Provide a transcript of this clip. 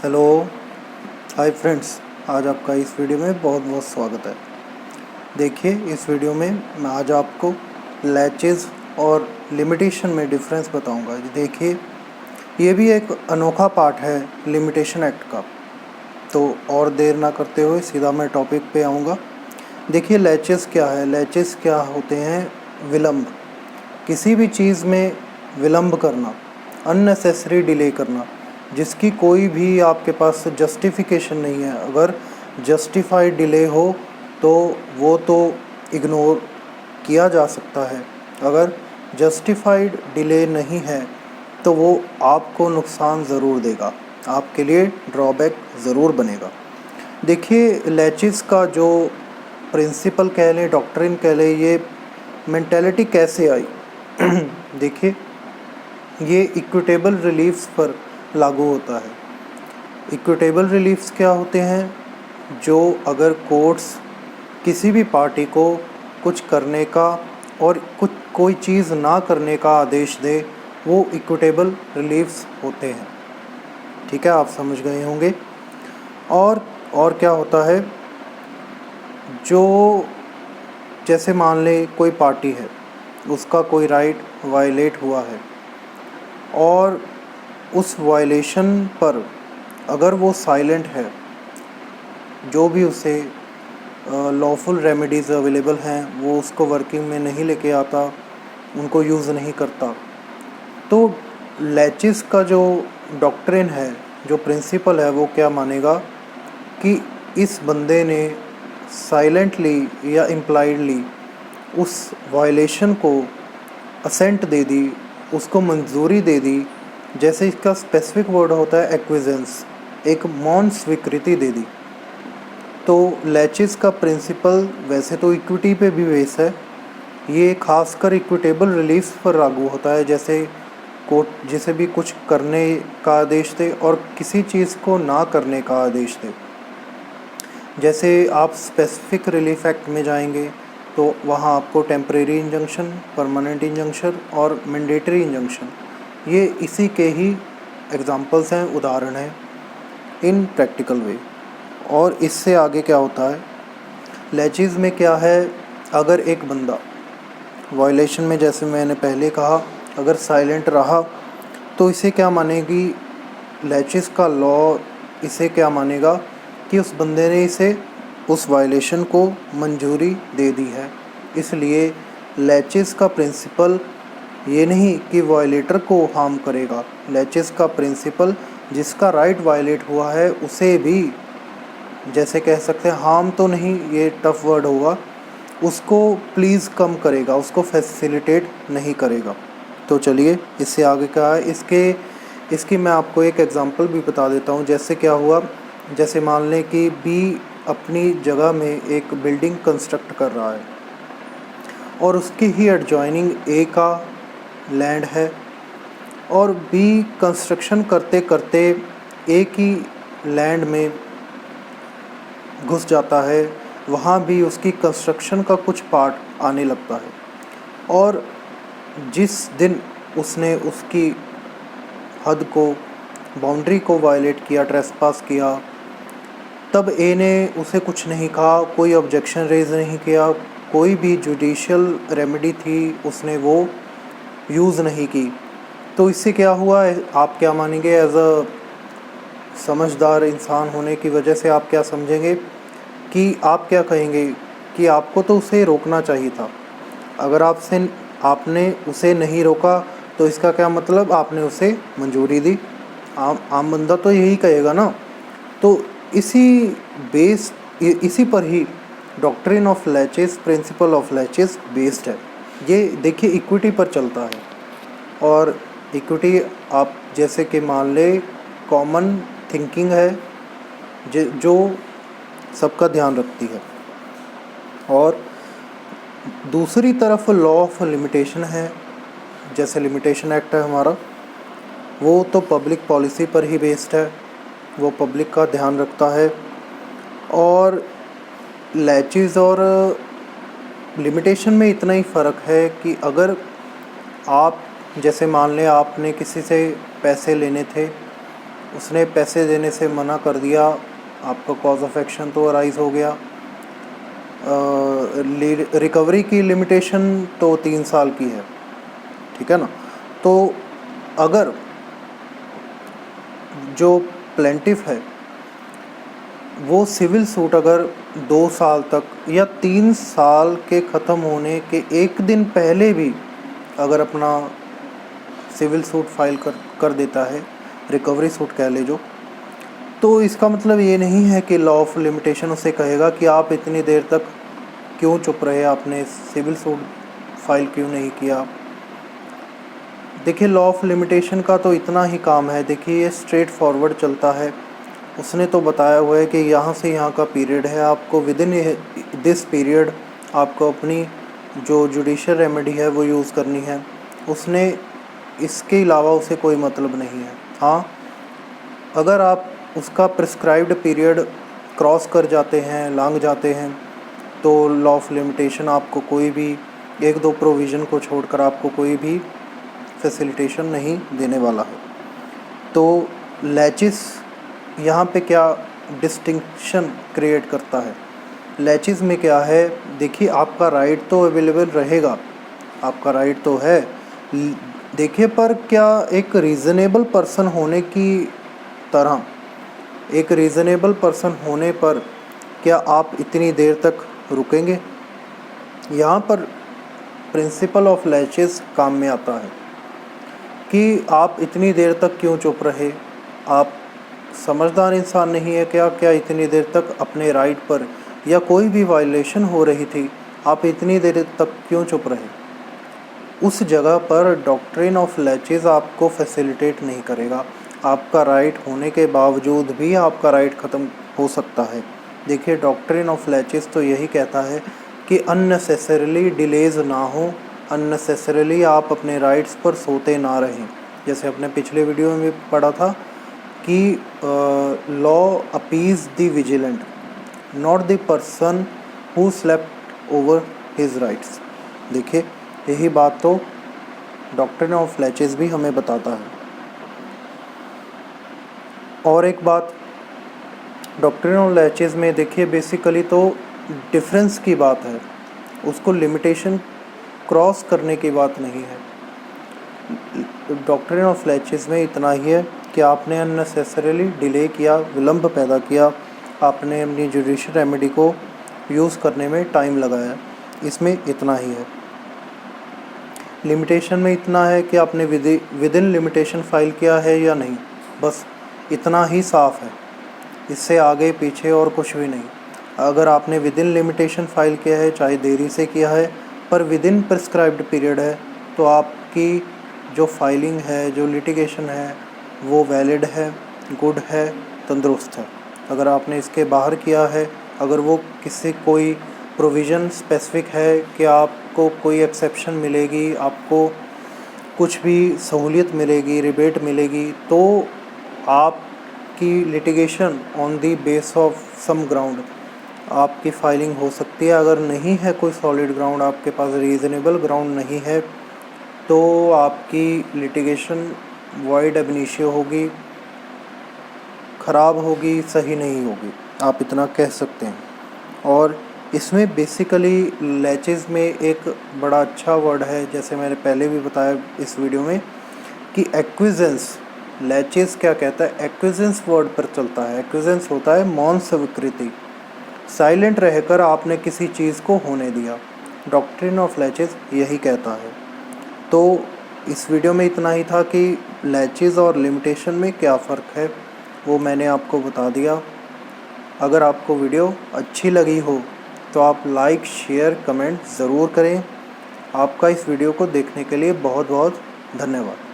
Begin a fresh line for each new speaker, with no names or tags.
Hello, hi friends. आज आपका इस वीडियो में बहुत बहुत स्वागत है। देखिए, इस वीडियो में मैं आज आपको लैचेस और लिमिटेशन में डिफरेंस बताऊंगा। देखिए, ये भी एक अनोखा पार्ट है लिमिटेशन एक्ट का। तो और देर ना करते हुए सीधा मैं टॉपिक पे आऊँगा। देखिए, लैचेस क्या है? लैचेस क्या होते हैं? विलम्ब। किसी भी चीज़ में विलम्ब करना, अननेसेसरी डिले करना, जिसकी कोई भी आपके पास जस्टिफिकेशन नहीं है। अगर जस्टिफाइड डिले हो तो वो तो इग्नोर किया जा सकता है। अगर जस्टिफाइड डिले नहीं है तो वो आपको नुकसान ज़रूर देगा, आपके लिए ड्रॉबैक ज़रूर बनेगा। देखिए, लैचेस का जो प्रिंसिपल कह लें, डॉक्ट्रिन कह लें, ये मेंटालिटी कैसे आई? देखिए, ये इक्विटेबल रिलीफ्स पर लागू होता है। इक्विटेबल रिलीफ्स क्या होते हैं? जो अगर कोर्ट्स किसी भी पार्टी को कुछ करने का और कोई चीज़ ना करने का आदेश दे, वो इक्विटेबल रिलीफ्स होते हैं। ठीक है, आप समझ गए होंगे। और क्या होता है? जो जैसे मान लें कोई पार्टी है, उसका कोई राइट वायलेट हुआ है और उस वायलेशन पर अगर वो साइलेंट है, जो भी उसे लॉफुल रेमेडीज़ अवेलेबल हैं वो उसको वर्किंग में नहीं लेके आता, उनको यूज़ नहीं करता, तो लैचेस का जो डॉक्ट्रिन है, जो प्रिंसिपल है, वो क्या मानेगा कि इस बंदे ने साइलेंटली या इम्प्लाइडली उस वायलेशन को असेंट दे दी, उसको मंजूरी दे दी। जैसे इसका स्पेसिफिक वर्ड होता है एक्विजेंस, एक मौन स्वीकृति दे दी। तो लैचेस का प्रिंसिपल वैसे तो इक्विटी पे भी बेस है, ये खासकर इक्विटेबल रिलीफ्स पर लागू होता है। जैसे कोर्ट जिसे भी कुछ करने का आदेश दे और किसी चीज़ को ना करने का आदेश दे। जैसे आप स्पेसिफिक रिलीफ एक्ट में जाएंगे तो वहाँ आपको टेम्परेरी इंजंक्शन, परमानेंट इंजंक्शन और मैंडेटरी इंजंक्शन, ये इसी के ही एग्जांपल्स हैं, उदाहरण हैं इन प्रैक्टिकल वे। और इससे आगे क्या होता है? लैचेस में क्या है? अगर एक बंदा वायलेशन में, जैसे मैंने पहले कहा, अगर साइलेंट रहा तो इसे क्या मानेगी लैचेस का लॉ? इसे क्या मानेगा कि उस बंदे ने इसे उस वायलेशन को मंजूरी दे दी है। इसलिए लैचेस का प्रिंसिपल ये नहीं कि वायलेटर को हार्म करेगा। लैचेस का प्रिंसिपल जिसका राइट वायलेट हुआ है उसे भी, जैसे कह सकते हैं, हार्म तो नहीं, ये टफ वर्ड होगा, उसको प्लीज़ कम करेगा, उसको फैसिलिटेट नहीं करेगा। तो चलिए, इससे आगे क्या है? इसकी मैं आपको एक एग्जांपल भी बता देता हूँ। जैसे क्या हुआ, जैसे मान लें कि बी अपनी जगह में एक बिल्डिंग कंस्ट्रक्ट कर रहा है और उसकी ही एडजॉइनिंग ए का लैंड है, और बी कंस्ट्रक्शन करते करते ए की लैंड में घुस जाता है। वहाँ भी उसकी कंस्ट्रक्शन का कुछ पार्ट आने लगता है, और जिस दिन उसने उसकी हद को, बाउंड्री को वायलेट किया, ट्रेसपास किया, तब ए ने उसे कुछ नहीं कहा, कोई ऑब्जेक्शन रेज नहीं किया, कोई भी जुडिशियल रेमेडी थी उसने वो यूज़ नहीं की। तो इससे क्या हुआ? आप क्या मानेंगे? एज अ समझदार इंसान होने की वजह से आप क्या समझेंगे कि आप क्या कहेंगे कि आपको तो उसे रोकना चाहिए था। अगर आपने उसे नहीं रोका तो इसका क्या मतलब? आपने उसे मंजूरी दी। आम बंदा तो यही कहेगा ना। तो इसी पर ही doctrine of laches, principle of laches based है। ये देखिए, इक्विटी पर चलता है, और इक्विटी आप जैसे कि मान ले कॉमन थिंकिंग है जो सबका ध्यान रखती है। और दूसरी तरफ लॉ ऑफ लिमिटेशन है। जैसे लिमिटेशन एक्ट है हमारा, वो तो पब्लिक पॉलिसी पर ही बेस्ड है, वो पब्लिक का ध्यान रखता है। और लैचेस और लिमिटेशन में इतना ही फ़र्क है कि अगर आप, जैसे मान लें आपने किसी से पैसे लेने थे उसने पैसे देने से मना कर दिया, आपका कॉज ऑफ एक्शन तो अराइज हो गया। रिकवरी की लिमिटेशन तो 3 साल की है, ठीक है ना। तो अगर जो प्लेंटिफ है वो सिविल सूट अगर 2 साल तक या 3 साल के ख़त्म होने के 1 दिन पहले भी अगर अपना सिविल सूट फाइल कर देता है, रिकवरी सूट कह ले जो, तो इसका मतलब ये नहीं है कि लॉ ऑफ लिमिटेशन उसे कहेगा कि आप इतनी देर तक क्यों चुप रहे, आपने सिविल सूट फाइल क्यों नहीं किया। देखिए लॉ ऑफ लिमिटेशन का तो इतना ही काम है, देखिए ये स्ट्रेट फॉरवर्ड चलता है। उसने तो बताया हुआ है कि यहाँ से यहाँ का पीरियड है, आपको विद इन दिस पीरियड आपको अपनी जो जुडिशियल रेमेडी है वो यूज़ करनी है। उसने इसके अलावा उसे कोई मतलब नहीं है। हाँ, अगर आप उसका प्रिस्क्राइब्ड पीरियड क्रॉस कर जाते हैं, लांघ जाते हैं, तो लॉ ऑफ लिमिटेशन आपको कोई भी 1-2 प्रोविज़न को छोड़कर आपको कोई भी फैसिलिटेशन नहीं देने वाला है। तो लैचेस यहाँ पे क्या डिस्टिंक्शन क्रिएट करता है, लैचेस में क्या है, देखिए आपका राइट तो अवेलेबल रहेगा, आपका राइट तो है, देखिए पर क्या एक रीज़नेबल पर्सन होने की तरह, एक रीज़नेबल पर्सन होने पर क्या आप इतनी देर तक रुकेंगे। यहाँ पर प्रिंसिपल ऑफ लैचेस काम में आता है कि आप इतनी देर तक क्यों चुप रहे, आप समझदार इंसान नहीं है क्या, क्या इतनी देर तक अपने राइट पर या कोई भी वायलेशन हो रही थी, आप इतनी देर तक क्यों चुप रहे। उस जगह पर डॉक्ट्रिन ऑफ लैचेस आपको फैसिलिटेट नहीं करेगा, आपका राइट होने के बावजूद भी आपका राइट ख़त्म हो सकता है। देखिए डॉक्ट्रिन ऑफ लैचेस तो यही कहता है कि अननेसेसरीली डिलेज ना हो, अननेसेसरीली आप अपने राइट्स पर सोते ना रहें। जैसे अपने पिछले वीडियो में भी पढ़ा था कि law appease the vigilant not the person who slept over his rights. देखिए यही बात तो डॉक्ट्रिन ऑफ लैचेस भी हमें बताता है। और एक बात डॉक्ट्रिन ऑफ लैचेस में देखिए बेसिकली तो डिफरेंस की बात है, उसको लिमिटेशन क्रॉस करने की बात नहीं है। डॉक्ट्रिन ऑफ लैचेस में इतना ही है कि आपने अननेसेसरीली डिले किया, विलंब पैदा किया, आपने अपनी जुडिशियल रेमेडी को यूज़ करने में टाइम लगाया, इसमें इतना ही है। लिमिटेशन में इतना है कि आपने विद इन लिमिटेशन फाइल किया है या नहीं, बस इतना ही साफ़ है, इससे आगे पीछे और कुछ भी नहीं। अगर आपने विद इन लिमिटेशन फाइल किया है, चाहे देरी से किया है, पर विद इन प्रिस्क्राइब्ड पीरियड है, तो आपकी जो फाइलिंग है, जो लिटिगेशन है, वो वैलिड है, गुड है, तंदुरुस्त है। अगर आपने इसके बाहर किया है, अगर वो किसी कोई प्रोविज़न स्पेसिफिक है कि आपको कोई एक्सेप्शन मिलेगी, आपको कुछ भी सहूलियत मिलेगी, रिबेट मिलेगी, तो आपकी litigation on the base of some ground आपकी फाइलिंग हो सकती है। अगर नहीं है कोई सॉलिड ग्राउंड, आपके पास रीज़नेबल ग्राउंड नहीं है, तो आपकी लिटिगेशन वॉइड अब इनिशियो होगी, ख़राब होगी, सही नहीं होगी, आप इतना कह सकते हैं। और इसमें बेसिकली लैचेस में एक बड़ा अच्छा वर्ड है, जैसे मैंने पहले भी बताया इस वीडियो में, कि एक्विजेंस। लैचेस क्या कहता है, एक्विजेंस वर्ड पर चलता है। एक्विजेंस होता है मौन स्वीकृति, साइलेंट रहकर आपने किसी चीज़ को होने दिया। डॉक्ट्रिन ऑफ लैचेस यही कहता है। तो इस वीडियो में इतना ही था कि लैचेस और लिमिटेशन में क्या फ़र्क है वो मैंने आपको बता दिया। अगर आपको वीडियो अच्छी लगी हो तो आप लाइक, शेयर, कमेंट ज़रूर करें। आपका इस वीडियो को देखने के लिए बहुत बहुत धन्यवाद।